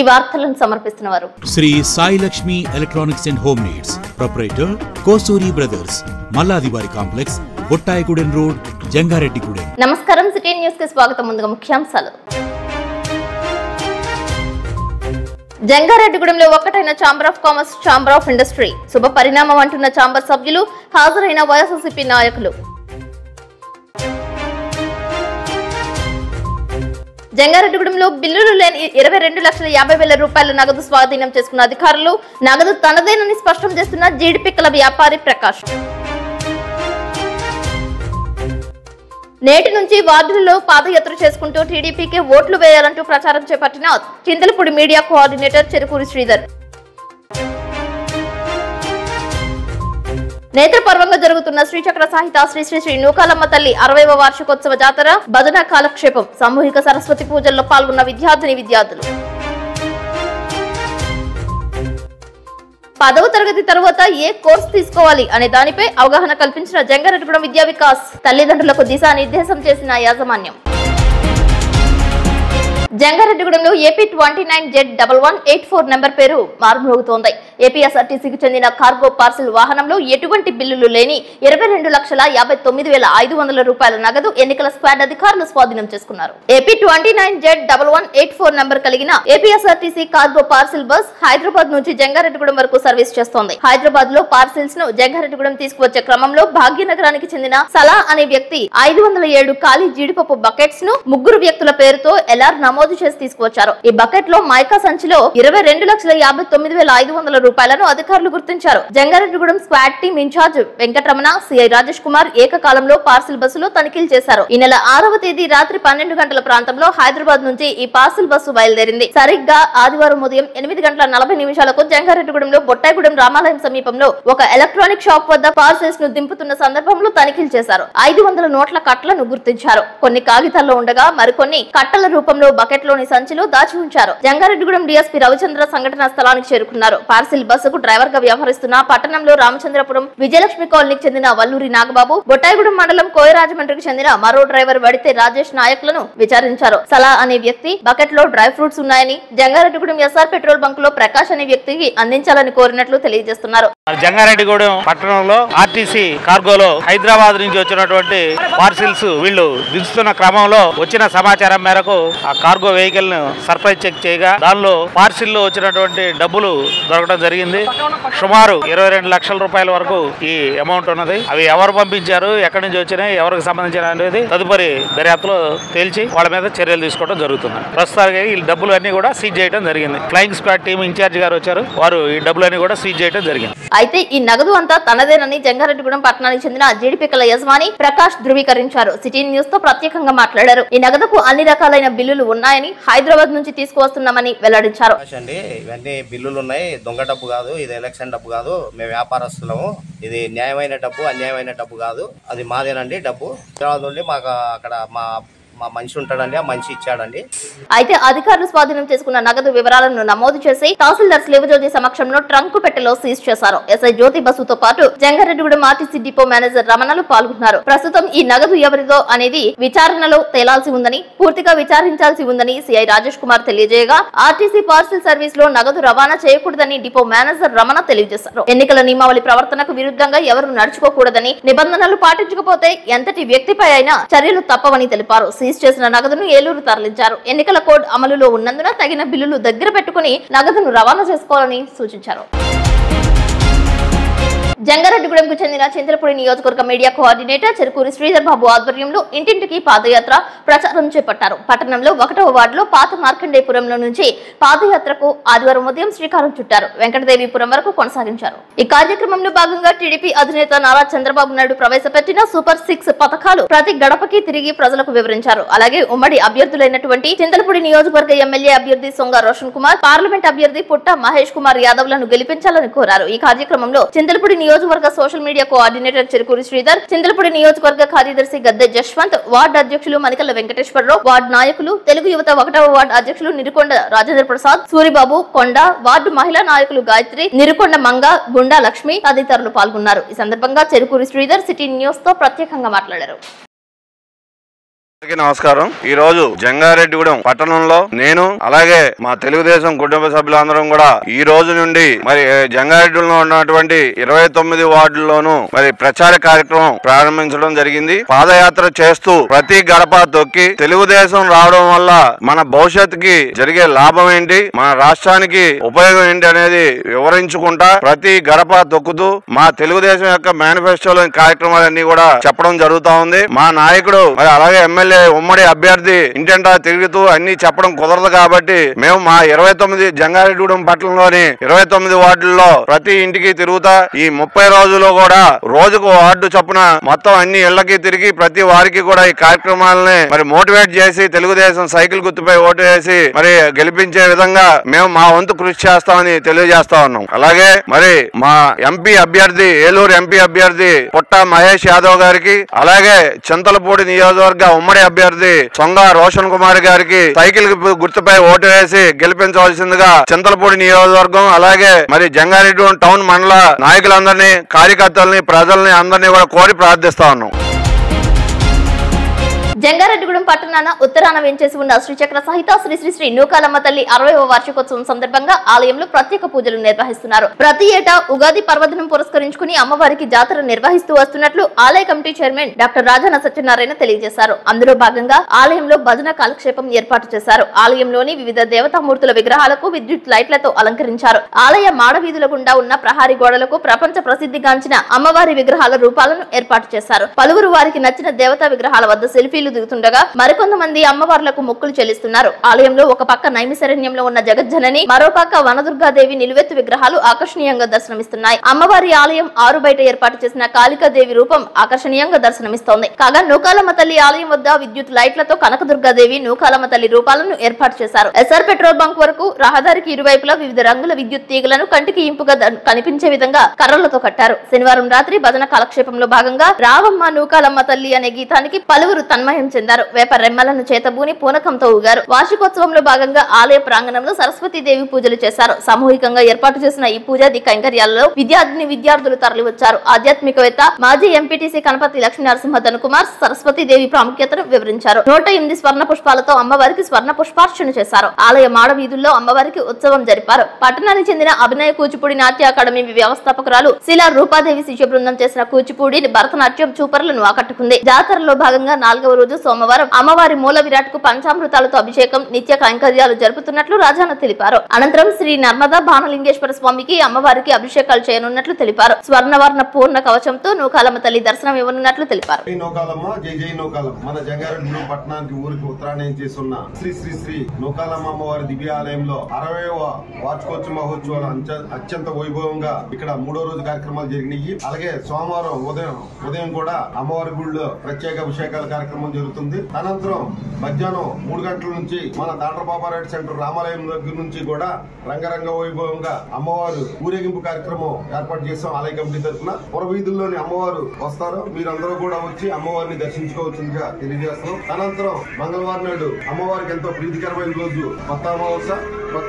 ఈ వార్తలను సమర్పిస్తున్నవారు Shri Sai Lakshmi electronics and home needs proprietor Kosuri brothers Malladivari complex Bottayigudem road Jangareddygudem. నమస్కారం, సిటీ న్యూస్ కి స్వాగతం. ముందుగా ముఖ్యాంశాలు. జంగారెడ్డిగూడెంలో ఒక్కటైన chamber of commerce, chamber of industry శుభ పరిణామం అంటున్న ఛాంబర్ సభ్యులు, హాజరైన వైఎస్ఆర్సీపీ నాయకులు. జంగారెడ్డిగూడెంలో బిల్లులు లేని 22,50,000 రూపాయల నగదు స్వాధీనం చేసుకున్న అధికారులు. నగదు తనదేనని స్పష్టం చేస్తున్న జీడిపిక్కల వ్యాపారి ప్రకాష్. నేటి నుంచి వార్డులలో పాదయాత్ర చేసుకుంటూ టీడీపీకి ఓట్లు వేయాలంటూ ప్రచారం చేపట్టిన చింతలపూడి మీడియా కోఆర్డినేటర్ చెరుకూరి శ్రీధర్. నేత్రపర్వంగా జరుగుతున్న శ్రీచక్ర సాహిత శ్రీ శ్రీ శ్రీ నూకాలమ్మ తల్లి 60వ వార్షికోత్సవ జాతర, భజన కాలక్షేపం, సామూహిక సరస్వతి పూజల్లో పాల్గొన్న విద్యార్థులు. 10వ తరగతి తరువాత ఏ కోర్సు తీసుకోవాలి అనే దానిపై అవగాహన కల్పించిన జంగారెడ్డిగూడెం విద్యా వికాస్, తల్లిదండ్రులకు దిశానిర్దేశం చేసిన యాజమాన్యం. జంగారెడ్డిగూడెంలో ఏపీ 29Z1184 నెంబర్ పేరు మారుమోగుతోంది. ఏపీఎస్ఆర్టీసీకి చెందిన కార్గో పార్సిల్ వాహనంలో ఎటువంటి బిల్లులు లేని 22,59,500 రూపాయల నగదు ఎన్నికల స్క్వాడ్ అధికారులు స్వాధీనం చేసుకున్నారు. ఏపీ 29Z1184 నెంబర్ కలిగిన APSRTC cargo parcel bus Hyderabad నుంచి జంగారెడ్డిగూడెం వరకు సర్వీస్ చేస్తోంది. హైదరాబాద్ లో పార్సిల్స్ ను జంగారెడ్డిగూడెం తీసుకువచ్చే క్రమంలో భాగ్యనగరానికి చెందిన సలా అనే వ్యక్తి 507 ఖాళీ జీడిపప్పు బకెట్స్ ను 3 వ్యక్తుల పేరుతో ఎల్ఆర్ నమోదు చేసి తీసుకువచ్చారు. ఈ బకెట్ లో మైకా సంచిలో 22,59,500 రూపాయలను అధికారులు గుర్తించారు. Jangareddygudem squad team in-charge Venkataramana, CI Rajesh Kumar ఏకకాలంలో పార్సిల్ బస్సులో తనిఖీలు చేశారు. ఈ నెల 6వ తేదీ రాత్రి 12 గంటల ప్రాంతంలో హైదరాబాద్ నుంచి ఈ పార్సిల్ బస్సు బయలుదేరింది. సరిగ్గా ఆదివారం ఉదయం 8:40 జంగారెడ్డిగూడెంలో బొట్టాయిగూడెం రామాలయం సమీపంలో ఒక ఎలక్ట్రానిక్ షాప్ వద్ద పార్సిల్స్ ను దింపుతున్న సందర్భంలో తనిఖీలు చేశారు. 500 నోట్ల కట్టలను గుర్తించారు. కొన్ని కాగితాల్లో ఉండగా మరికొన్ని కట్టల రూపంలో బకెట్ లోని సంచిలో దాచి ఉంచారు. జంగారెడ్డిగూడెం డీఎస్పీ రవిచంద్ర సంఘటనా స్థలానికి చేరుకున్నారు. పార్సిల్ బస్సుకు డ్రైవర్ గా వ్యవహరిస్తున్న పట్టణంలో రామచంద్రపురం విజయలక్ష్మి కాలనీకి చెందిన వల్లూరి నాగబాబు, బొట్టాయిగూడెం మండలం కోయరాజమండ్రికి చెందిన మరో డ్రైవర్ వడితే రాజేష్ నాయకులను విచారించారు. సలా అనే వ్యక్తి బకెట్ లో డ్రై ఫ్రూట్స్ ఉన్నాయని జంగారెడ్డిగూడెం ఎస్ఆర్ పెట్రోల్ బంక్ లో ప్రకాష్ అనే వ్యక్తికి అందించాలని కోరినట్లు తెలియజేస్తున్నారు. జంగారెడ్డిగూడెం పట్టణంలో ఆర్టీసీ కార్గోలో హైదరాబాద్ నుంచి వచ్చినటువంటి పార్సిల్స్ వీళ్ళు దించుతున్న క్రమంలో వచ్చిన సమాచారం మేరకు ఆ కార్గో వెహికల్ ను సర్ప్రైజ్ చెక్ చేయగా దానిలో పార్సిల్ లో వచ్చినటువంటి డబ్బులు దొరకడం జరిగింది. సుమారు 22 లక్షల రూపాయల వరకు ఈ అమౌంట్ ఉన్నది. అవి ఎవరు పంపించారు, ఎక్కడి నుంచి వచ్చినాయి, ఎవరికి సంబంధించిన అనేది తదుపరి దర్యాప్తులో తేల్చి వాళ్ళ మీద చర్యలు తీసుకోవడం జరుగుతుంది. ప్రస్తుతానికి ఈ డబ్బులు అన్ని కూడా సీజ్ చేయడం జరిగింది. ఫ్లయింగ్ స్క్వాడ్ టీమ్ ఇన్ఛార్జ్ గారు వచ్చారు. వారు ఈ డబ్బులన్నీ కూడా సీజ్ చేయడం జరిగింది. అయితే ఈ నగదు అంతా తనదేనని జంగారెడ్డిగూడెం పట్టణానికి చెందిన జీడిపిక్కల యజమాని ప్రకాష్ ధృవీకరించారు. సిటీ న్యూస్ తో ప్రత్యేకంగా మాట్లాడారు. ఈ నగదుకు అన్ని రకాలైన బిల్లులు ఉన్నాయని, హైదరాబాద్ నుంచి తీసుకువస్తున్నామని వెల్లడించారు. ఇవన్నీ బిల్లులు ఉన్నాయి, దొంగ డబ్బు కాదు, ఇది ఎలక్షన్ డబ్బు కాదు, మేము వ్యాపారస్తులము, ఇది న్యాయమైన డబ్బు, అన్యాయమైన డబ్బు కాదు, అది మాదేనండి డబ్బు. హైదరాబాద్ నుండి మాకు అక్కడ మా మనిషి ఉంటాడండి, ఆ మనిషి ఇచ్చాడండి. అయితే అధికారులు స్వాధీనం చేసుకున్న నగదు వివరాలను నమోదు చేసి తహసీల్దార్ స్లేవజ్యోతి సమక్షంలో ట్రంక్ పెట్టెలో సీజ్ చేశారు. ఎస్ఐ జ్యోతి బస్సుతో పాటు జంగారెడ్డిగూడెం ఆర్టీసీ డిపో మేనేజర్ రమణలు పాల్గొన్నారు. ప్రస్తుతం ఈ నగదు ఎవరిదో అనేది విచారణలో తేలాల్సి ఉందని, పూర్తిగా విచారించాల్సి ఉందని సిఐ రాజేష్ కుమార్ తెలియజేయగా, ఆర్టీసీ పార్సిల్ సర్వీస్ లో నగదు రవాణా చేయకూడదని డిపో మేనేజర్ రమణ తెలియజేశారు. ఎన్నికల నియమావళి ప్రవర్తనకు విరుద్ధంగా ఎవరు నడుచుకోకూడదని, నిబంధనలు పాటించకపోతే ఎంతటి వ్యక్తిపై అయినా చర్యలు తప్పవని తెలిపారు. చేసిన నగదును ఏలూరు తరలించారు. ఎన్నికల కోడ్ అమలులో ఉన్నందున తగిన బిల్లులు దగ్గర పెట్టుకుని నగదును రవాణా చేసుకోవాలని సూచించారు. జంగారెడ్డిగూడెంకు చెందిన చింతలపూడి నియోజకవర్గ మీడియా కోఆర్డినేటర్ చెరుకూరి శ్రీధర్ బాబు ఆధ్వర్యంలో ఇంటింటికి పాదయాత్ర ప్రచారం చేపట్టారు. పట్టణంలో 1వ వార్డులో పాత మార్కండేయపురంలో నుంచి పాదయాత్రకు ఆదివారం ఉదయం శ్రీకారం చుట్టారు. వెంకటదేవిపురం వరకు కొనసాగించారు. ఈ కార్యక్రమంలో భాగంగా టీడీపీ అధినేత నారా చంద్రబాబు నాయుడు ప్రవేశపెట్టిన సూపర్ 6 పథకాలు ప్రతి గడపకి తిరిగి ప్రజలకు వివరించారు. అలాగే ఉమ్మడి అభ్యర్థులైనటువంటి చింతలపూడి నియోజకవర్గ ఎమ్మెల్యే అభ్యర్థి సొంగ రోషన్ కుమార్, పార్లమెంట్ అభ్యర్థి పుట్ట మహేష్ కుమార్ యాదవ్లను గెలిపించాలని కోరారు. ఈ కార్యక్రమంలో చింతలపూడి నియోజకవర్గ social media coordinator Cherukuri Sridhar, Chintalapudi నియోజకవర్గ కార్యదర్శి గద్దె జశ్వంత్, వార్డు అధ్యక్షులు మణికల్ల వెంకటేశ్వరరావు, వార్డు నాయకులు, తెలుగు యువత 1వ వార్డు అధ్యక్షులు నిరుకొండ రాజేంద్ర ప్రసాద్, సూరిబాబు, కొండ, వార్డు మహిళా నాయకులు గాయత్రి, నిరుకొండ మంగ, గుండా లక్ష్మి తదితరులు పాల్గొన్నారు. ఈ సందర్భంగా చెరుకూరి శ్రీధర్ సిటీ న్యూస్ తో ప్రత్యేకంగా మాట్లాడారు. నమస్కారం. ఈ రోజు జంగారెడ్డిగూడెం పట్టణంలో నేను అలాగే మా తెలుగుదేశం కుటుంబ సభ్యులందరం కూడా ఈ రోజు నుండి మరి జంగారెడ్డిలో ఉన్నటువంటి 29 వార్డుల్లోనూ మరి ప్రచార కార్యక్రమం ప్రారంభించడం జరిగింది. పాదయాత్ర చేస్తూ ప్రతి గడప తొక్కి తెలుగుదేశం రావడం వల్ల మన భవిష్యత్తుకి జరిగే లాభం ఏంటి, మన రాష్ట్రానికి ఉపయోగం ఏంటి అనేది వివరించుకుంటా ప్రతి గడప తొక్కుతూ మా తెలుగుదేశం యొక్క మేనిఫెస్టోలోని కార్యక్రమాలన్నీ కూడా చెప్పడం జరుగుతా ఉంది. మా నాయకుడు మరి అలాగే ఎమ్మెల్యే ఉమ్మడి అభ్యర్థి ఇంటింటా తిరుగుతూ అన్ని చెప్పడం కుదరదు కాబట్టి మేము మా 29 జంగారెడ్డిగూడెం పట్టణంలోని 29 వార్డుల్లో ప్రతి ఇంటికి తిరుగుతా ఈ 30 రోజుల్లో కూడా రోజుకు వార్డు చొప్పున మొత్తం అన్ని ఇళ్లకి తిరిగి ప్రతి వారికి కూడా ఈ కార్యక్రమాలని మరి మోటివేట్ చేసి తెలుగుదేశం సైకిల్ గుర్తుపై ఓటు వేసి మరి గెలిపించే విధంగా మేము మా వంతు కృషి చేస్తామని తెలియజేస్తా ఉన్నాం. అలాగే మరి మా ఎంపీ అభ్యర్థి ఏలూరు ఎంపీ అభ్యర్థి పుట్ట మహేష్ యాదవ్ గారికి అలాగే చింతలపూడి నియోజకవర్గ ఉమ్మడి అభ్యర్థి సొంగ రోషన్ కుమార్ గారికి సైకిల్ గుర్తుపై ఓటు వేసి గెలిపించవలసిందిగా చింతలపూడి నియోజకవర్గం అలాగే మరి జంగారెడ్డిగూడెం టౌన్ మండల నాయకులందరినీ కార్యకర్తల్ని ప్రజల్ని అందరినీ కూడా కోరి ప్రార్థిస్తా ఉన్నాం. జంగారెడ్డిగూడెం పట్టణాన ఉత్తరాన వెంచేసి ఉన్న శ్రీచక్ర సహిత శ్రీ శ్రీ శ్రీ నూకాలమ్మ తల్లి 60వ వార్షికోత్సవం సందర్భంగా ఆలయంలో ప్రత్యేక పూజలు నిర్వహిస్తున్నారు. ప్రతి ఏటా ఉగాది పర్వదినం పురస్కరించుకుని అమ్మవారికి జాతర నిర్వహిస్తూ వస్తున్నట్లు ఆలయ committee chairman doctor Rajana Satyanarayana తెలియజేశారు. అందులో భాగంగా ఆలయంలో భజన కాలక్షేపం ఏర్పాటు చేశారు. ఆలయంలోని వివిధ దేవతామూర్తుల విగ్రహాలకు విద్యుత్ లైట్లతో అలంకరించారు. ఆలయ మాడవీధుల గుండా ఉన్న ప్రహారీ గోడలకు ప్రపంచ ప్రసిద్ధిగాంచిన అమ్మవారి విగ్రహాల రూపాలను ఏర్పాటు చేశారు. పలువురు వారికి నచ్చిన దేవతా విగ్రహాల వద్ద సెల్ఫీలు దిగుతుండగా మరికొంతమంది అమ్మవార్లకు మొక్కులు చెల్లిస్తున్నారు. ఆలయంలో ఒక పక్క నైమిశరణ్యంలో ఉన్న జగజ్జనని, మరో పక్క వనదుర్గాదేవి నిలువెత్తు విగ్రహాలు ఆకర్షణీయంగా దర్శనమిస్తున్నాయి. అమ్మవారి ఆలయం ఆరు బయట ఏర్పాటు చేసిన కాళికాదేవి రూపం ఆకర్షణీయంగా దర్శనమిస్తోంది. కాగా నూకాలమ్మ తల్లి ఆలయం వద్ద విద్యుత్ లైట్లతో కనకదుర్గాదేవి, నూకాలమ్మ తల్లి రూపాలను ఏర్పాటు చేశారు. ఎస్ఆర్ పెట్రోల్ బంక్ వరకు రహదారికి ఇరువైపులా వివిధ రంగుల విద్యుత్ తీగలను కంటికి ఇంపుగా కనిపించే విధంగా కర్రలతో కట్టారు. శనివారం రాత్రి భజన కాలక్షేపంలో భాగంగా రావమ్మ నూకాలమ్మ తల్లి అనే గీతానికి పలువురు తన్మయం చెందారు. వేప రెమ్మలను చేతబూని పూనకంతో ఊగారు. వార్షికోత్సవంలో భాగంగా ఆలయ ప్రాంగణంలో సరస్వతీదేవి పూజలు చేశారు. సామూహికంగా ఏర్పాటు చేసిన ఈ పూజాది కైంకర్యాలలో విద్యార్థులు తరలివచ్చారు. ఆధ్యాత్మికవేత్త మాజీ ఎంపీటీసీ కనపతి లక్ష్మీ నరసింహ ధనుకుమార్ సరస్వతీదేవి ప్రాముఖ్యతను వివరించారు. 108 స్వర్ణ పుష్పాలతో అమ్మవారికి స్వర్ణ పుష్పార్చన చేశారు. ఆలయ మాడ వీధుల్లో అమ్మవారికి ఉత్సవం జరిపారు. పట్టణానికి చెందిన అభినయ కూచిపూడి నాట్య అకాడమీ వ్యవస్థాపకురాలు శిలా రూపాదేవి శిష్య బృందం చేసిన కూచిపూడి భరతనాట్యం చూపరులను ఆకట్టుకుంది. జాతరలో భాగంగా 4వ రోజు సోమవారం అమ్మవారి మూల విరాట్ కు పంచామృతాలతో అభిషేకం, నిత్య కైంకర్యాలు జరుపుతున్నట్లు రాజాన తెలిపారు. అనంతరం శ్రీ నర్మదా బాణలింగేశ్వర స్వామికి అమ్మవారికి అభిషేకాలు చేయనున్నట్లు తెలిపారు. స్వర్ణవర్ణ పూర్ణ కవచంతో నూకాలమ్మ తల్లి దర్శనం ఇవ్వనున్నట్లు తెలిపారు. మన జంగారెడ్డిగూడెం పట్టణానికి ఊరికి ఉత్తరాయణం చేస్తున్న శ్రీ శ్రీ శ్రీ నూకాలమ్మ అమ్మవారి దివ్య ఆలయంలో 60వ వార్షికోత్సవ మహోత్సవాలు అత్యంత వైభవంగా ఇక్కడ 3వ రోజు కార్యక్రమాలు జరిగినాయి. అలాగే సోమవారం ఉదయం కూడా అమ్మవారి గుడిలో ప్రత్యేక అభిషేకాల కార్యక్రమం జరుగుతుంది. అనంతరం మధ్యాహ్నం 3 గంటల నుంచి మన తాండ్రపాపారెడ్డి సెంటర్ రామాలయం దగ్గర నుంచి కూడా రంగరంగ వైభవంగా అమ్మవారు ఊరేగింపు కార్యక్రమం ఏర్పాటు చేస్తాం. ఆలయ కమిటీ తరఫున పురవీధుల్లోని అమ్మవారు వస్తారు. మీరందరూ కూడా వచ్చి అమ్మవారిని దర్శించుకోవచ్చుగా తెలియజేస్తున్నాం. అనంతరం మంగళవారం నాడు అమ్మవారికి ఎంతో ప్రీతికరమైన రోజు కొత్త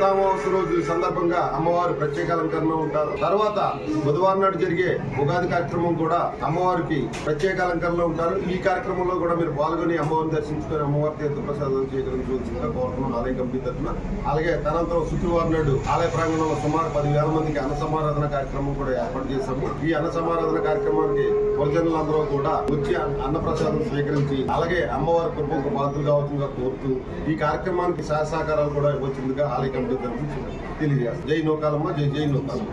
అమావాస్య రోజు సందర్భంగా అమ్మవారు ప్రత్యేక అలంకరణ ఉంటారు. తర్వాత బుధవారం నాడు జరిగే ఉగాది కార్యక్రమం కూడా అమ్మవారికి ప్రత్యేక అలంకరణలో ఉంటారు. ఈ కార్యక్రమంలో కూడా మీరు పాల్గొని అమ్మవారిని దర్శించుకొని అమ్మవారి తీర్థ ప్రసాదం స్వీకరించవలసిందిగా కోరుతున్నాం ఆలయ కమిటీ తరఫున. అలాగే తనంతరం శుక్రవారం నాడు ఆలయ ప్రాంగణంలో సుమారు 10,000 మందికి అన్న సమారాధన కార్యక్రమం కూడా ఏర్పాటు చేశాము. ఈ అన్న సమారాధన కార్యక్రమానికి ప్రజలందరూ కూడా వచ్చి అన్న ప్రసాదం స్వీకరించి అలాగే అమ్మవారి కృపకు పాత్రలు కావచ్చుగా కోరుతూ ఈ కార్యక్రమానికి సహకారాలు కూడా ఇవ్వచ్చుగా ఆలయ కమిటీ తరఫున తెలియజేస్తాం. జై నూకాలమ్మ, జై నూకాలమ్మ.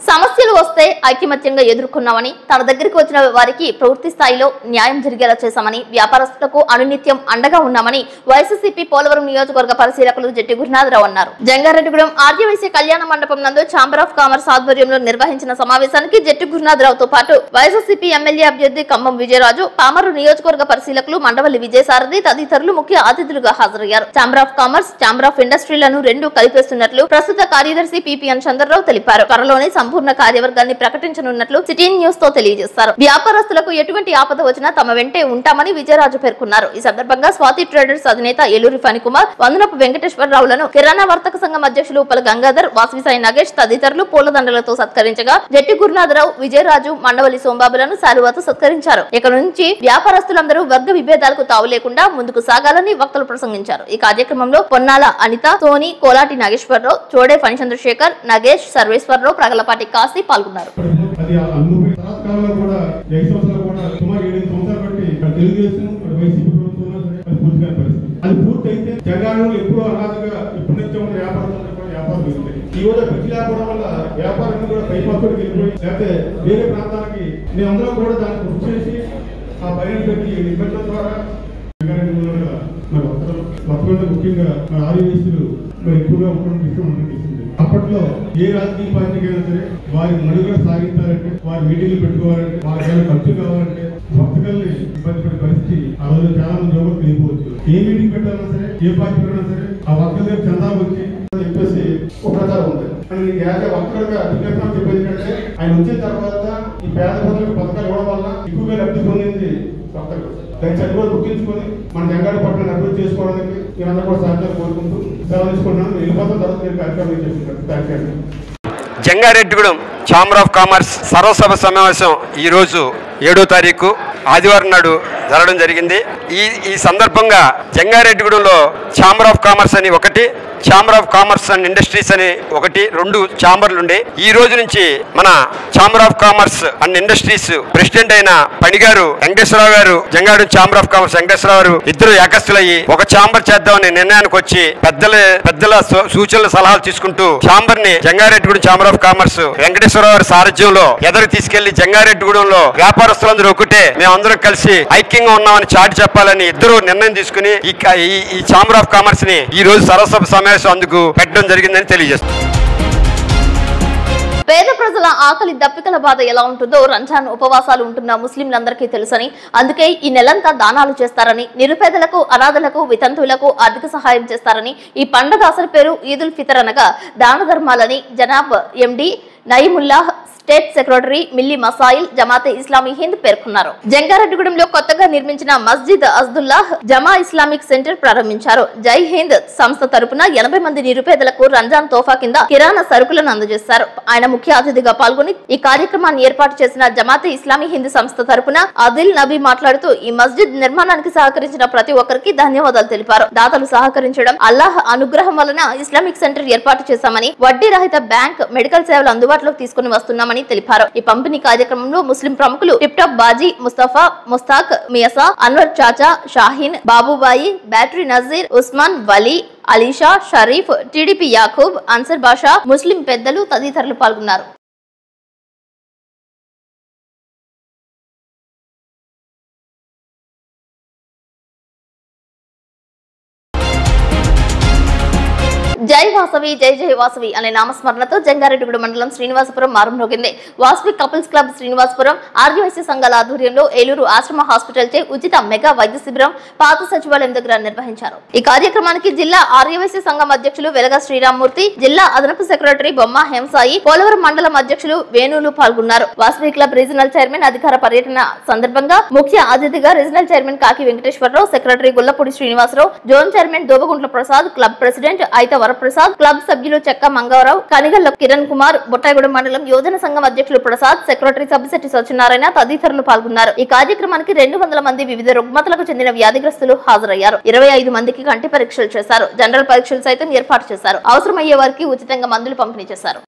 సమస్యలు వస్తే ఐకమత్యంగా ఎదుర్కొన్నామని, తన దగ్గరికి వచ్చిన వారికి పూర్తి స్థాయిలో న్యాయం జరిగేలా చేశామని, వ్యాపారస్తులకు అనునిత్యం అండగా ఉన్నామని వైఎస్ఆర్సీపీ పోలవరం నియోజకవర్గ పరిశీలకులు జట్టి గురునాథరావు అన్నారు. జంగారెడ్డిగూడెం ఆర్యవైశ్య కళ్యాణ మండపం నందు ఛాంబర్ ఆఫ్ కామర్స్ ఆధ్వర్యంలో నిర్వహించిన సమావేశానికి జట్టి గురునాథరావుతో పాటు వైఎస్ఆర్సీపీ ఎమ్మెల్యే అభ్యర్థి ఖమ్మం విజయరాజు, పామరు నియోజకవర్గ పరిశీలకులు మండవల్లి విజయసారథి తదితరులు ముఖ్య అతిథులుగా హాజరయ్యారు. Chamber of commerce, chamber of ఇండస్ట్రీలను 2 కలిపేస్తున్నట్లు ప్రస్తుత కార్యదర్శి పిపిఎన్ చంద్రరావు తెలిపారు. త్వరలోనే సంపూర్ణ కార్యవర్గాన్ని మార్గాన్ని ప్రకటించనున్నట్లు సిటీ న్యూస్ తో తెలియజేశారు. వ్యాపారస్తులకు ఎటువంటి ఆపద వచ్చినా తమ వెంటే ఉంటామని విజయరాజు పేర్కొన్నారు. ఈ సందర్భంగా స్వాతి ట్రేడర్స్ అధినేత ఏలూరి ఫణికుమార్, వందనపు వెంకటేశ్వరరావులను కిరాణా వర్తక సంఘం అధ్యక్షులు ఉప్పల గంగాధర్, వాసవిసాయి నగేష్ తదితరులు పూలదండలతో సత్కరించగా జట్టి గురునాథరావు, విజయరాజు, మండవల్లి సోంబాబులను శాలువాతో సత్కరించారు. ఇక నుంచి వ్యాపారస్తులందరూ వర్గ విభేదాలకు తావు లేకుండా ముందుకు సాగాలని వక్తలు ప్రసంగించారు. ఈ కార్యక్రమంలో పొన్నాల అనిత, సోని, కోలాటి నాగేశ్వరరావు, చోడే ఫణి చంద్రశేఖర్, నగేష్, సర్వేశ్వరరావు, ప్రగలపాటి కాశీ పాల్గొన్నారు. అది పూర్తయితే జగన్లో ఎప్పుడూ అనాథగా ఎప్పటి నుంచో ఉన్న వ్యాపారం జరుగుతాయి. ఈ రోజు ప్రతి లేకపోవడం వల్ల వ్యాపారాన్ని కూడా పైపక్కడికి వెళ్ళిపోయి లేకపోతే వేరే ప్రాంతానికి మేమందరం కూడా దాన్ని కృషి చేసి ఆ పైన పెట్టి నిబంధన ద్వారా మరి ముఖ్యంగా మన ఆదివాసీలు మరి ఎక్కువగా ఉండడం ఇష్టం ఉంటుంది. అప్పట్లో ఏ రాజకీయ పార్టీకైనా సరే వారి మనుగడ సాగించాలంటే, వారి మీటింగ్లు పెట్టుకోవాలంటే, వారికి ఖర్చు కావాలంటే భక్తుల్ని ఇబ్బంది పడే పరిస్థితి ఆ రోజు చాలా మంది యోగం తెలియవచ్చు. ఏ మీటింగ్ పెట్టాలన్నా సరే, ఏ పార్టీ పెట్టినా సరే ఆ భక్తుల దగ్గర చందా వచ్చి చెప్పేసి ఒక ప్రచారం ఉంటుంది. భక్తులుగా విజ్ఞప్తి చెప్పేది ఏంటంటే, ఆయన వచ్చిన తర్వాత ఈ పేద ప్రజలకు పథకాలు ఇవ్వడం వల్ల ఎక్కువగా లబ్ధి పొందింది భక్తులు. దాన్ని చదువు గుర్తించుకొని మన జంగారెడ్డి పట్టణాన్ని అభివృద్ధి చేసుకోవడానికి మీరందరూ కూడా సహకారం కోరుకుంటూ సెలవు తీసుకుంటున్నాను. వెళ్ళిపోతాం తర్వాత నేను కార్యక్రమం చేస్తున్నాను. జంగారెడ్డిగూడెం ఛాంబర్ ఆఫ్ కామర్స్ సర్వసభ సమావేశం ఈరోజు 7వ తారీఖు ఆదివారం నాడు జరగడం జరిగింది. ఈ సందర్భంగా జంగారెడ్డిగూడెంలో ఛాంబర్ ఆఫ్ కామర్స్ అని ఒకటి, chamber of commerce and industries అని ఒకటి, 2 ఛాంబర్లు ఉండే. ఈ రోజు నుంచి మన chamber of commerce and industries president అయిన పనిగారు వెంకటేశ్వరరావు గారు, Jangareddy chamber of commerce Venkateswararao గారు ఇద్దరు ఏకస్తులయ్యి ఒక ఛాంబర్ చేద్దామని నిర్ణయానికి వచ్చి పెద్దల సూచనలు సలహాలు తీసుకుంటూ ఛాంబర్ ని Jangareddygudem chamber of commerce Venkateswararao గారి సారథ్యంలో ఎదురు తీసుకెళ్లి జంగారెడ్డిగూడెంలో వ్యాపారస్తులందరూ ఒకటే మేమందరం కలిసి ఐక్యంగా ఉన్నామని చాటి చెప్పాలని ఇద్దరు నిర్ణయం తీసుకుని ఈ ఛాంబర్ ఆఫ్ కామర్స్ ని ఈ రోజు సర్వసభ సమావేశం అందుకు పెట్టడం జరిగిందని తెలియజేస్తుంది. పేద ప్రజల ఆకలి దప్పికల బాధ ఎలా ఉంటుందో రంజాన్ ఉపవాసాలు ఉంటున్న ముస్లింలందరికీ తెలుసని, అందుకే ఈ నెలంతా దానాలు చేస్తారని, నిరుపేదలకు, అనాథలకు, వితంతువులకు ఆర్థిక సహాయం చేస్తారని, ఈ పండుగ అసలు పేరు ఈదుల్ ఫితర్ అనగా దాన ధర్మాలని జనాబ్ MD Nayeemullah state secretary Milli Masail Jamaate Islami Hind పేర్కొన్నారు. జంగారెడ్డిగూడెంలో కొత్తగా నిర్మించిన మస్జిద్ అజ్దుల్లాహ్ జమా ఇస్లామిక్ సెంటర్ ప్రారంభించారు. జై హింద్ సంస్థ తరపున 80 మంది నిరుపేదలకు రంజాన్ తోఫా కింద కిరాణా సరుకులను అందజేశారు. ఆయన ముఖ్య అతిథిగా పాల్గొని ఈ కార్యక్రమాన్ని ఏర్పాటు చేసిన జమాతే ఇస్లామీ హింద్ సంస్థ తరపున ఆదిల్ నబీ మాట్లాడుతూ ఈ మస్జిద్ నిర్మాణానికి సహకరించిన ప్రతి ఒక్కరికి ధన్యవాదాలు తెలిపారు. దాతలు సహకరించడం, అల్లాహ్ అనుగ్రహం వలన ఇస్లామిక్ సెంటర్ ఏర్పాటు చేశామని, వడ్డీ రహిత బ్యాంక్, మెడికల్ సేవలు అందుబాటులోకి తీసుకుని వస్తున్నామని తెలిపారు. ఈ పంపిణీ కార్యక్రమంలో ముస్లిం ప్రముఖులు టిప్టాప్ బాజీ, ముస్తఫా, ముస్తాక్, మియాసా, అన్వర్ చాచా, షాహీన్, బాబుబాయి, బ్యాటరీ నజీర్, ఉస్మాన్, వలీ, అలీషా, షరీఫ్, టీడీపీ యాకూబ్, అన్సర్ బాషా, ముస్లిం పెద్దలు తదితరులు పాల్గొన్నారు. జై వాసవి జై జై వాసవి అనే నామస్మరణతో జంగారెడ్డిగూడెం మండలం శ్రీనివాసపురం మారుమ్రోగింది. వాసవి కపుల్స్ క్లబ్ శ్రీనివాసపురం, ఆర్యవైశ్య సంఘాల ఆధ్వర్యంలో ఏలూరు ఆశ్రమ హాస్పిటల్ చే ఉచిత మెగా వైద్య శిబిరం పాత సచివాలయం దగ్గర నిర్వహించారు. ఈ కార్యక్రమానికి జిల్లా ఆర్యవైశ్య సంఘం అధ్యక్షులు వెలగ శ్రీరామ్మూర్తి, జిల్లా అదనపు సెక్రటరీ బొమ్మ హేమసాయి, పోలవరం మండలం అధ్యక్షులు వేణులు పాల్గొన్నారు. వాసవి క్లబ్ రీజనల్ చైర్మన్ అధికార పర్యటన సందర్భంగా ముఖ్య అతిథిగా regional chairman Kaki Venkateswara Rao, secretary Gullapudi Srinivasa Rao, zone chairman Dobaguntla Prasad, club president Aitha Prasad, club సభ్యులు చెక్క మంగవరావు, కనిగల్ల కిరణ్ కుమార్, బొట్టాయిగూడెం మండలం యోజన సంఘం అధ్యక్షులు ప్రసాద్, సెక్రటరీ సబ్బిశెట్టి సత్యనారాయణ తదితరులు పాల్గొన్నారు. ఈ కార్యక్రమానికి 200 మంది వివిధ రుగ్మతలకు చెందిన వ్యాధిగ్రస్తులు హాజరయ్యారు. 25 మందికి కంటి పరీక్షలు చేశారు. జనరల్ పరీక్షలు సైతం ఏర్పాటు చేశారు. అవసరమయ్యే వారికి ఉచితంగా మందులు పంపిణీ చేశారు.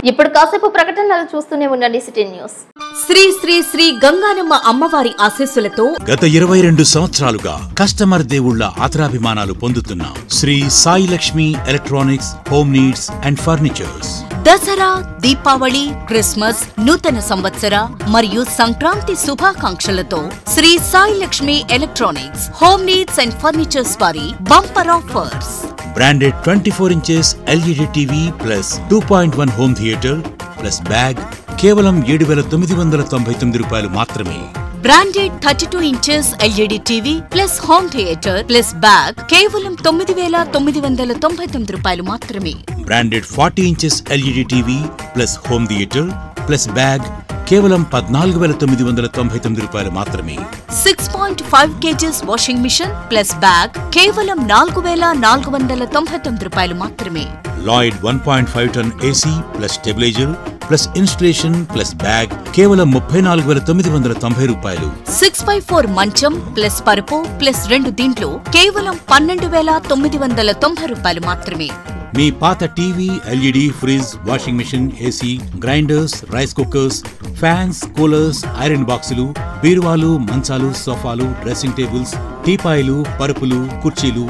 ఇప్పుడు కాసేపు ప్రకటనలు చూస్తూనే ఉండండి సిటీ న్యూస్. శ్రీ శ్రీ శ్రీ గంగానమ్మ అమ్మవారి ఆశీస్సులతో గత 22 సంవత్సరాలుగా కస్టమర్ దేవుళ్ల ఆదరాభిమానాలు పొందుతున్న Shri Sai Lakshmi electronics, home needs and furnitures Dasara, Deepavali, Christmas, నూతన సంవత్సర మరియు సంక్రాంతి శుభాకాంక్షలతో Shri Sai Lakshmi electronics, home needs and furnitures వారి bumper offers. Branded 24 inches LED TV plus 2.1 home theatre plus bag కేవలం 7,999 రూపాయలు మాత్రమే. Branded 32 inches LED TV plus home theatre plus bag కేవలం 9,999 రూపాయలు మాత్రమే. Branded 40 inches LED TV plus home theatre plus bag కేవలం 14,999 రూపాయలు మాత్రమే. 6.5 kgs washing machine plus bag కేవలం 4,499 రూపాయలు మాత్రమే. Lloyd 1.5 ton AC plus stabiliser plus installation plus bag కేవలం 34,990 రూపాయలు. 6x4 మంచం ప్లస్ పరుపు ప్లస్ 2 దీంట్లో కేవలం 12,990 రూపాయలు మాత్రమే. మీ పాత TV, LED, fridge, washing machine, AC, grinders, rice cookers, fans, coolers, iron బాక్సులు, బీరువాలు, మంచాలు, సోఫాలు, డ్రెస్సింగ్ టేబుల్స్, టీపాయిలు, పరుపులు, కుర్చీలు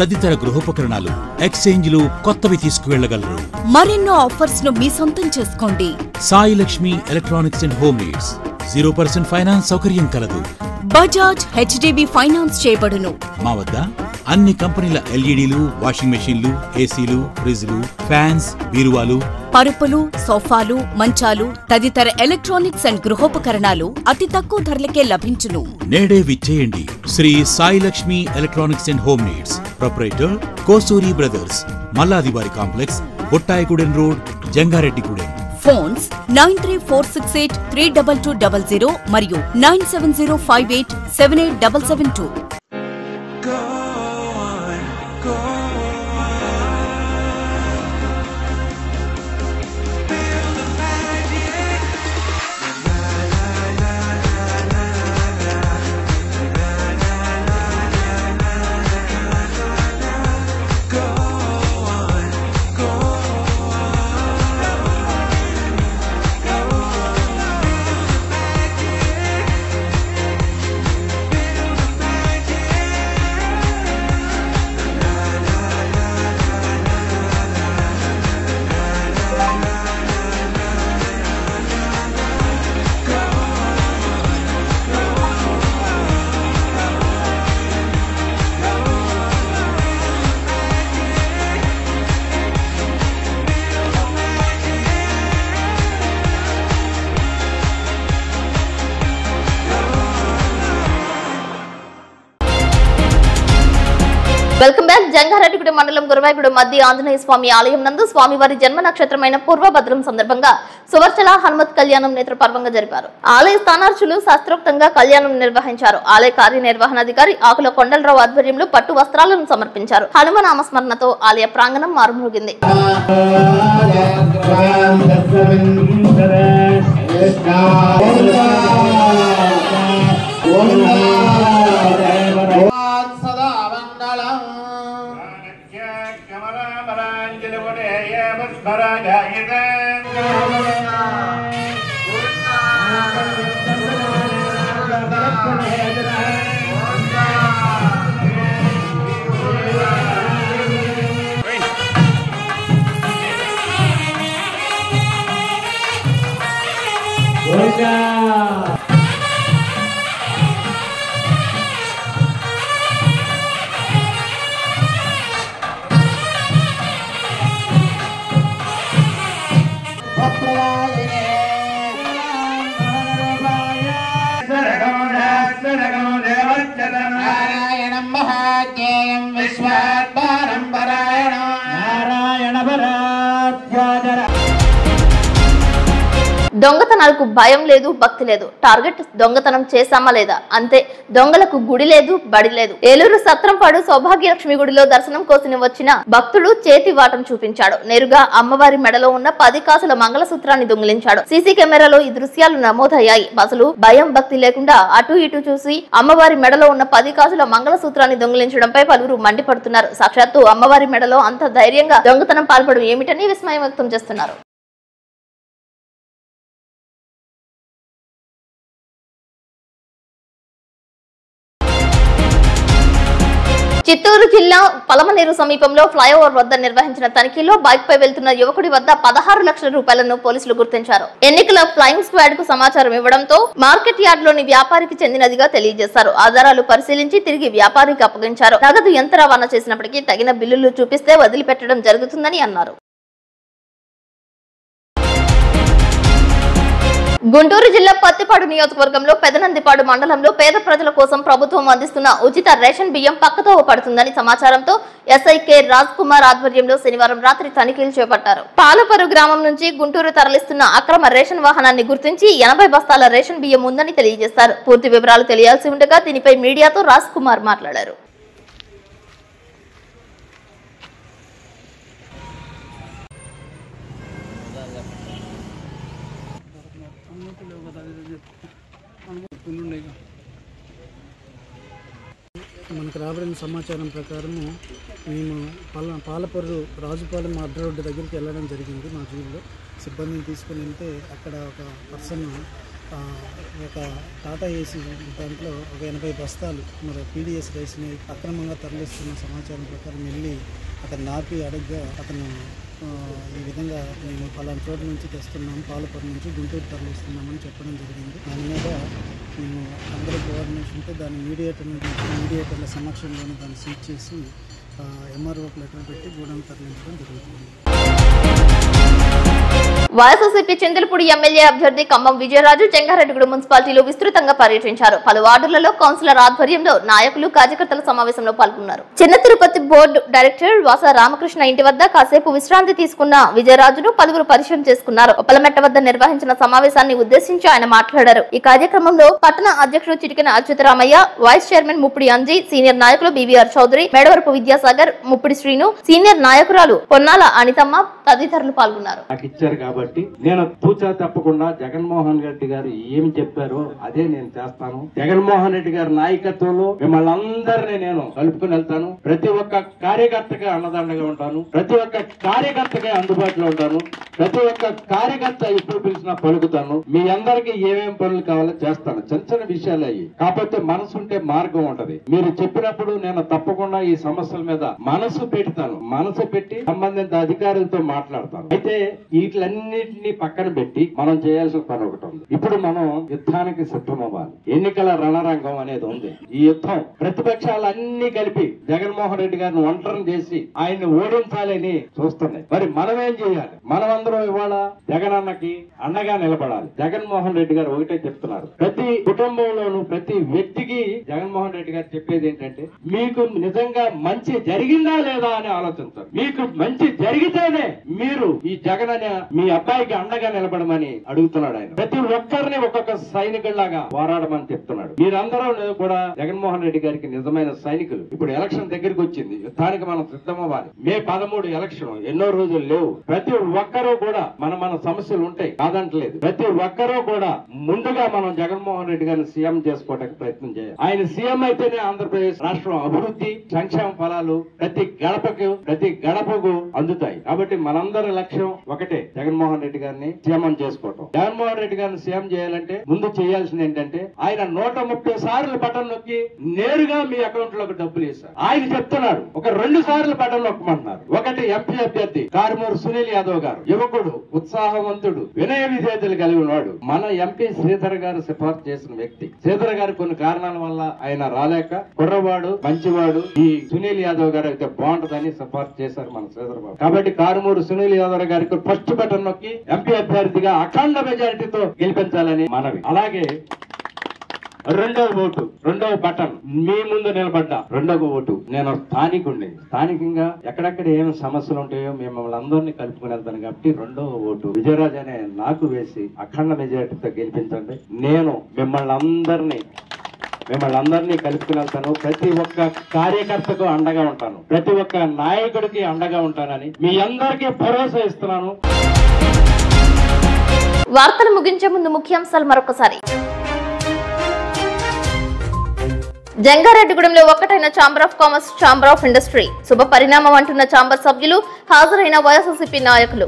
తదితర గృహోపకరణాలు ఎక్స్చేంజ్లు కొత్తవి తీసుకువెళ్లగలరు. మరెన్నో ఆఫర్స్ ను మీ సొంతం చేసుకోండి. Sai Lakshmi electronics and home needs 0% finance సౌకర్యం కలదు. బజాజ్ హెచ్డిబి ఫైనాన్స్ చేయబడును. మా వద్ద అన్ని కంపెనీల ఎల్ఈడీలు, వాషింగ్ మెషీన్లు, ఏసీలు, ఫ్రిజ్లు, ఫ్యాన్స్, బీరువాలు, పరుపులు, సోఫాలు, మంచాలు తదితర ఎలక్ట్రానిక్స్ అండ్ గృహోపకరణాలు అతి తక్కువ ధరలకే లభించును. నేడే విచ్చేయండి. Shri Sai Lakshmi electronics and home needs, proprietor Kosuri brothers, Malladivari complex, Bottayigudem road, Jangareddygudem. Phones 9346832200 మరియు 9705878772. Welcome back. జంగారెడ్డిగూడెం మండలం గురవాయిగూడెం మధ్య ఆంజనేయ స్వామి ఆలయం నందు స్వామివారి జన్మ నక్షత్రమైన పూర్వభద్రం సందర్భంగా సువర్చల హనుమత్ కళ్యాణం నేత్రపర్వంగా జరిపారు. ఆలయ స్థానార్చులు శాస్త్రోక్తంగా కళ్యాణం నిర్వహించారు. ఆలయ కార్యనిర్వహణాధికారి ఆకుల కొండలరావు ఆధ్వర్యంలో పట్టు వస్త్రాలను సమర్పించారు. హనుమనామస్మరణతో ఆలయ ప్రాంగణం మారుమోగింది. దొంగతనాలకు భయం లేదు, భక్తి లేదు. టార్గెట్ దొంగతనం చేశామా లేదా అంతే. దొంగలకు గుడి లేదు, బడి లేదు. ఏలూరు సత్రంపాడు సౌభాగ్యలక్ష్మి గుడిలో దర్శనం కోసం వచ్చిన భక్తుడు చేతి వాటం చూపించాడు. నేరుగా అమ్మవారి మెడలో ఉన్న 10 కాసుల మంగళసూత్రాన్ని దొంగిలించాడు. సీసీ కెమెరాలో ఈ దృశ్యాలు నమోదయ్యాయి. అసలు భయం భక్తి లేకుండా అటు ఇటు చూసి అమ్మవారి మెడలో ఉన్న 10 కాసుల మంగళసూత్రాన్ని దొంగిలించడంపై పలువురు మండిపడుతున్నారు. సాక్షాత్తు అమ్మవారి మెడలో అంత ధైర్యంగా దొంగతనం పాల్పడడం ఏమిటని విస్మయం వ్యక్తం చేస్తున్నారు. చిత్తూరు జిల్లా పలమనేరు సమీపంలో ఫ్లైఓవర్ వద్ద నిర్వహించిన తనిఖీలో బైక్ పై వెళ్తున్న యువకుడి వద్ద 16 లక్షల రూపాయలను పోలీసులు గుర్తించారు. ఎన్నికల ఫ్లయింగ్ స్క్వాడ్ కు సమాచారం ఇవ్వడంతో మార్కెట్ యార్డ్ లోని వ్యాపారికి చెందినదిగా తెలియజేశారు. ఆధారాలు పరిశీలించి తిరిగి వ్యాపారికి అప్పగించారు. నగదు ఎంత రవాణా చేసినప్పటికీ తగిన బిల్లులు చూపిస్తే వదిలిపెట్టడం జరుగుతుందని అన్నారు. గుంటూరు జిల్లా పత్తిపాడు నియోజకవర్గంలో పెదనందిపాడు మండలంలో పేద ప్రజల కోసం ప్రభుత్వం అందిస్తున్న ఉచిత రేషన్ బియ్యం పక్కతో పడుతుందని సమాచారంతో ఎస్ఐ కె రాజ్ కుమార్ ఆధ్వర్యంలో శనివారం రాత్రి తనిఖీలు చేపట్టారు. పాలపరు గ్రామం నుంచి గుంటూరు తరలిస్తున్న అక్రమ రేషన్ వాహనాన్ని గుర్తించి 80 బస్తాల రేషన్ బియ్యం ఉందని తెలియజేశారు. పూర్తి వివరాలు తెలియాల్సి ఉండగా దీనిపై మీడియాతో రాజ్ కుమార్ మాట్లాడారు. మనకు రాబడిన సమాచారం ప్రకారము మేము పాలపర్రు రాజుపాలెం అడ్డ రోడ్డు దగ్గరికి వెళ్ళడం జరిగింది. మా జీవిలో సిబ్బందిని తీసుకుని వెళ్తే అక్కడ ఒక పర్సన్ ఒక టాటా ఏసీ దాంట్లో ఒక 80 బస్తాలు మరి పీడిఎస్ రైస్ని అక్రమంగా తరలిస్తున్న సమాచారం ప్రకారం వెళ్ళి అతను నాపి అడగ్గా అతను ఈ విధంగా మేము పలానా చోటు నుంచి తెస్తున్నాము, పాలపర్రు నుంచి గుంటూరు తరలిస్తున్నామని చెప్పడం జరిగింది. దాని మీద మేము అందరూ కోఆర్డినేషన్తో దాన్ని మీడియేటర్ల సమక్షంలోనే దాన్ని సీజ్ చేసి ఎంఆర్ఓకి లెటర్ పెట్టి గూడెం తరలించడం జరుగుతుంది. వైఎస్ఆర్సీపీ చింతలపూడి ఎమ్మెల్యే అభ్యర్థి ఖమ్మం విజయరాజు జంగారెడ్డిగూడ మున్సిపాలిటీలో విస్తృతంగా పర్యటించారు. పలు వార్డులలో కౌన్సిలర్ ఆధ్వర్యంలో నాయకులు కార్యకర్తల సమావేశంలో పాల్గొన్నారు. చిన్న తిరుపతి బోర్డు డైరెక్టర్ వాస రామకృష్ణ ఇంటి వద్ద కాసేపు విశ్రాంతి తీసుకున్న విజయరాజును పలువురు పరిచయం చేసుకున్నారు. ఉప్పలమెట్ట వద్ద నిర్వహించిన సమావేశాన్ని ఉద్దేశించి ఆయన మాట్లాడారు. ఈ కార్యక్రమంలో పట్టణ అధ్యక్షుడు Chitikena Achyutaramaiah, vice chairman Muppidi Anji, senior నాయకులు బీవీఆర్ చౌదరి, మేడవరపు విద్యాసాగర్, ముప్పిడి శ్రీను, సీనియర్ నాయకురాలు పొన్నాల అనితమ్మ తదితరులు పాల్గొన్నారు. కాబట్టి నేను తూచా తప్పకుండా జగన్మోహన్ రెడ్డి గారు ఏమి చెప్పారో అదే నేను చేస్తాను. జగన్మోహన్ రెడ్డి గారి నాయకత్వంలో మిమ్మల్ని అందరినీ నేను కలుపుకుని వెళ్తాను. ప్రతి ఒక్క కార్యకర్తగా అన్నదండగా ఉంటాను. ప్రతి ఒక్క కార్యకర్తగా అందుబాటులో ఉంటాను. ప్రతి ఒక్క కార్యకర్త ఎప్పుడు పిలిచినా పలుకుతాను. మీ అందరికీ ఏమేం పనులు కావాలో చేస్తాను. చిన్న చిన్న విషయాలు అయ్యి కాకపోతే మనసు ఉంటే మార్గం ఉంటది. మీరు చెప్పినప్పుడు నేను తప్పకుండా ఈ సమస్యల మీద మనసు పెడతాను. మనసు పెట్టి సంబంధిత అధికారులతో మాట్లాడతాను. అయితే వీటిలన్నింటినీ పక్కన పెట్టి మనం చేయాల్సిన పని ఒకటి ఉంది. ఇప్పుడు మనం యుద్ధానికి సిద్ధమవ్వాలి. ఎన్నికల రణరంగం అనేది ఉంది. ఈ యుద్ధం ప్రతిపక్షాలన్నీ కలిపి జగన్మోహన్ రెడ్డి గారిని ఒంటరిని చేసి ఆయన్ని ఓడించాలని చూస్తున్నాయి. మరి మనం ఏం చేయాలి? మనమందరం ఇవాళ జగనన్నకి అండగా నిలబడాలి. జగన్మోహన్ రెడ్డి గారు ఒకటే చెప్తున్నారు. ప్రతి కుటుంబంలోనూ ప్రతి వ్యక్తికి జగన్మోహన్ రెడ్డి గారు చెప్పేది ఏంటంటే మీకు నిజంగా మంచి జరిగిందా లేదా అని ఆలోచించారు. మీకు మంచి జరిగితేనే మీరు ఈ జగన్ అనే మీ అబ్బాయికి అండగా నిలబడమని అడుగుతున్నాడు ఆయన. ప్రతి ఒక్కరిని ఒక్కొక్క సైనికుల్లాగా పోరాడమని చెప్తున్నాడు. మీరందరూ కూడా జగన్మోహన్ రెడ్డి గారికి నిజమైన సైనికులు. ఇప్పుడు ఎలక్షన్ దగ్గరికి వచ్చింది. యుద్ధానికి మనం సిద్ధమవ్వాలి. మే 13 ఎలక్షన్ ఎన్నో రోజులు లేవు. ప్రతి ఒక్కరూ కూడా మన సమస్యలు ఉంటాయి కాదంటలేదు. ప్రతి ఒక్కరూ కూడా ముందుగా మనం జగన్మోహన్ రెడ్డి గారిని సీఎం చేసుకోవడానికి ప్రయత్నం చేయాలి. ఆయన సీఎం అయితేనే ఆంధ్రప్రదేశ్ రాష్ట్రం అభివృద్ధి సంక్షేమ ఫలాలు ప్రతి గడపకు అందుతాయి. కాబట్టి మనందరి లక్ష్యం ఒకటే, జగన్మోహన్ రెడ్డి గారిని సీఎం చేసుకోవటం. జగన్మోహన్ రెడ్డి గారిని సీఎం చేయాలంటే ముందు చేయాల్సింది ఏంటంటే ఆయన 130 సార్లు బటన్ నొక్కి నేరుగా మీ అకౌంట్ లోకి డబ్బులు వేశారు. ఆయన చెప్తున్నాడు ఒక 2 సార్లు బటన్ నొక్కమంటున్నారు. ఒకటి ఎంపీ అభ్యర్థి కారుమూరు సునీల్ యాదవ్ గారు, యువకుడు, ఉత్సాహవంతుడు, వినయ విధేయతలు కలిగి ఉన్నాడు. మన ఎంపీ శ్రీధర్ గారు సిఫార్సు చేసిన వ్యక్తి. శ్రీధర్ గారు కొన్ని కారణాల వల్ల ఆయన రాలేక కుర్రవాడు, మంచివాడు, ఈ సునీల్ యాదవ్ గారు అయితే బాగుంటుందని సిఫార్సు చేశారు మన శ్రీధర్ బాబు. కాబట్టి కారుమూరు సునీల్ యాదవ్ గారికి ఫస్ట్ బటన్ నొక్కి ఎంపీ అభ్యర్థిగా అఖండ మెజారిటీతో గెలిపించాలని మనవి. అలాగే రెండవ బటన్ మీ ముందు నిలబడ్డా రెండవ ఓటు నేను స్థానికుడిని. స్థానికంగా ఎక్కడెక్కడ ఏమి సమస్యలు ఉంటాయో మిమ్మల్ని అందరినీ కలుపుకుని వెళ్తాను. కాబట్టి రెండవ ఓటు విజయరాజ్ అనే నాకు వేసి అఖండ మెజారిటీతో గెలిపించండి. నేను మిమ్మల్ని అందరినీ కలుపుకుని వెళ్తాను. ప్రతి ఒక్క కార్యకర్తకు అండగా ఉంటాను. ప్రతి ఒక్క నాయకుడికి అండగా ఉంటానని మీ అందరికీ భరోసా ఇస్తున్నాను. వార్తలు ముగించే ముందు ముఖ్యాంశాలు మరొకసారి. జంగారెడ్డిగూడెంలో ఒక్కటైన chamber of commerce, chamber of industry శుభ పరిణామం అంటున్న ఛాంబర్ సభ్యులు, హాజరైన వైఎస్ఆర్సీపీ నాయకులు.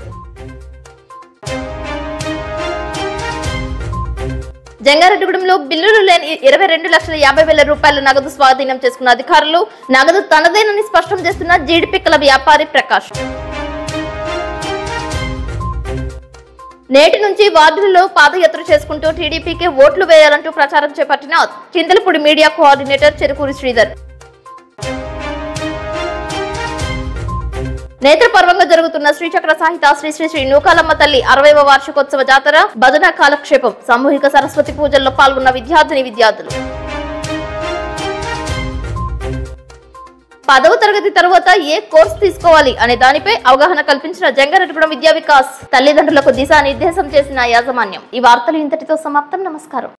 జంగారెడ్డిగూడెంలో బిల్లులు లేని 22,50,000 రూపాయల నగదు స్వాధీనం చేసుకున్న అధికారులు. నగదు తనదేనని స్పష్టం చేస్తున్న జీడిపిక్కల వ్యాపారి ప్రకాష్. నేటి నుంచి వార్డులలో పాదయాత్ర చేసుకుంటూ టీడీపీకి ఓట్లు వేయాలంటూ ప్రచారం చేపట్టిన చింతలపూడి మీడియా కోఆర్డినేటర్ చెరుకూరి శ్రీధర్. నేత్రపర్వంగా జరుగుతున్న శ్రీచక్ర సాహిత శ్రీ శ్రీ శ్రీ నూకాలమ్మ తల్లి 60వ వార్షికోత్సవ జాతర భజన కాలక్షేపం సామూహిక సరస్వతి పూజల్లో పాల్గొన్న విద్యార్థులు 10వ తరగతి తరువాత ఏ కోర్సు తీసుకోవాలి అనే దానిపై అవగాహన కల్పించిన జంగారెడ్డిగూడెం విద్యా వికాస్ తల్లిదండ్రులకు దిశానిర్దేశం చేసిన యాజమాన్యం. ఈ వార్తలు ఇంతటితో సమాప్తం. నమస్కారం.